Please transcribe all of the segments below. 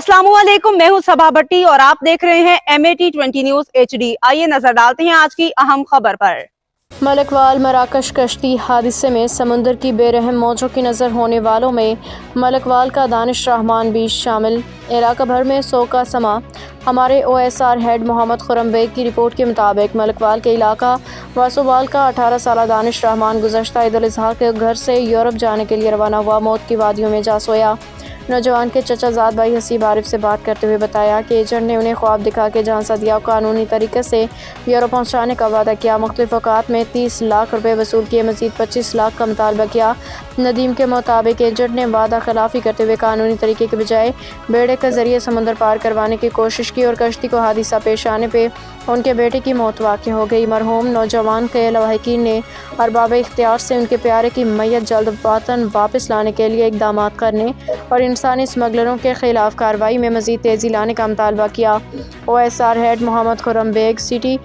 अस्सलामुअलैकुम, मैं हूं सबा भट्टी और आप देख रहे हैं MAT20 न्यूज HD। आइए नजर डालते हैं आज की अहम खबर पर। मलकवाल मराकश कश्ती हादसे में समुंदर की बेरहम मौजों की नज़र होने वालों में मलकवाल का दानिश रहमान भी शामिल। इलाका भर में सो का समा। हमारे OSR हेड मोहम्मद खुरम बेग की रिपोर्ट के मुताबिक मलकवाल के इलाका वासोवाल का 18 साल दानिश रहमान गुज़श्ता ईद उल अज़हा के घर से यूरोप जाने के लिए रवाना हुआ। मौत की वादियों में जा सोया। नौजवान के चचा ज़ाद भाई हसीब आरिफ से बात करते हुए बताया कि एजेंट ने उन्हें ख्वाब दिखा के झांसा दिया और कानूनी तरीके से यूरोप पहुँचाने का वादा किया। मुख्तलिफ औकात में 30 लाख रुपए वसूल किए, मज़ीद 25 लाख का मुतालबा किया। नदीम के मुताबिक एजेंट ने वादा खिलाफी करते हुए कानूनी तरीके के बजाय बेड़े के जरिए समुद्र पार करवाने की कोशिश की और कश्ती को हादसा पेश आने पे उनके बेटे की मौत वाक़ हो गई। मरहूम नौजवान के लवाहिकीन ने अरबाब इख्तियार से उनके प्यारे की मैयत जल्द वतन वापस लाने के लिए इक़दाम करने और इंसानी स्मगलरों के खिलाफ कार्रवाई में मज़ीद तेज़ी लाने का मुतालबा किया। OSR head Mohammad Khurram Baig, city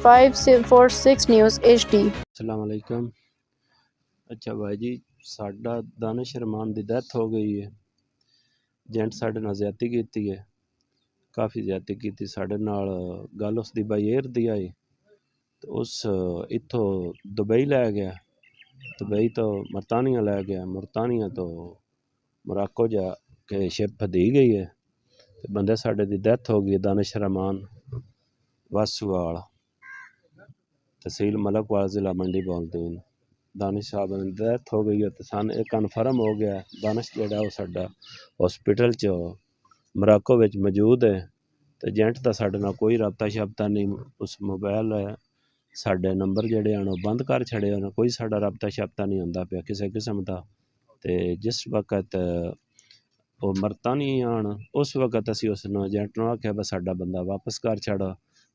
546 news HD। अस्सलाम वालेकुम। अच्छा भाई जी, साडा दानिश रहमान की डेथ हो गई है। जेंट साडे नाल ज़्यादती कीती है, काफ़ी ज़्यादती कीती साडे नाल। गल उसदी बाई एयर दी आई तो उस इत्थों दुबई लै गया, दुबई तो मरतानिया लै गया, मरतानिया तो मोरक्को जा के शिप दी गई है तो बंदे साडे दी डेथ हो गई है। दानिश रहमान वासूवाल, तहसील मलकवाल, ज़िला मंडी बोलदीन। दानिश साहब की डेथ हो गई है तो सन एक कन्फर्म हो गया दानिश जिहड़ा वो साडा हॉस्पिटल च मोरक्को विच मौजूद है। तो एजेंट का साडे नाल कोई रबता शबता नहीं। उस मोबाइल साडे नंबर जिहड़े हैं बंद कर छड़े हैं, कोई साडा रबता शबता नहीं होंदा पिया किसी किस्म का। तो जिस वक्त वो मरतानी आन उस वक्त असी उस एजेंट नूं आख्या बस साडा बंदा वापस कर छड़,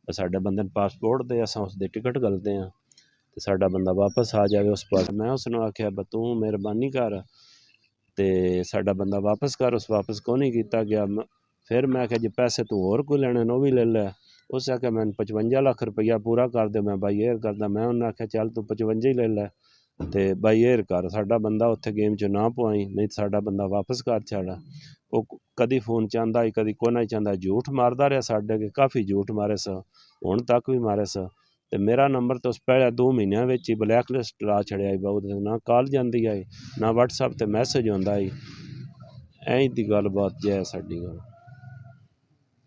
साडे बंदे पासपोर्ट दे, असां उसदी टिकट गलदे हैं तो साडा बंदा वापस आ जाए उस पास। मैं उसनूं आख्या ब तूं मेहरबानी कर ते साडा बंदा वापस कर, उस वापस को नहीं किया गया। फिर मैं आख्या जी पैसे तू होर कोई लैने वो भी ले लै। उस आख्या मैं 55 लाख रुपया पूरा कर दे, मैं बाई एयर करदा। मैं उन्हें आख्या चल तू 55 ही ले लै ते बाई एयर कर, साडा बंदा उत्थे गेम च ना पवाई, नहीं तो साडा बंदा वापस कर छड़। वो कदी फोन चाहता ही कदी को नहीं चाहता, झूठ मारदा रहा साडे के, काफ़ी झूठ मारे स, हुण तक भी मारे स। ते मेरा नंबर तो उस पहले 2 महीनों में ही ब्लैक लिस्ट ला छड़िया ही, बहुत ना कॉल जाती आई ना WhatsApp ते मैसेज आंदा ही। ऐं दी गल बात जै साडी गल।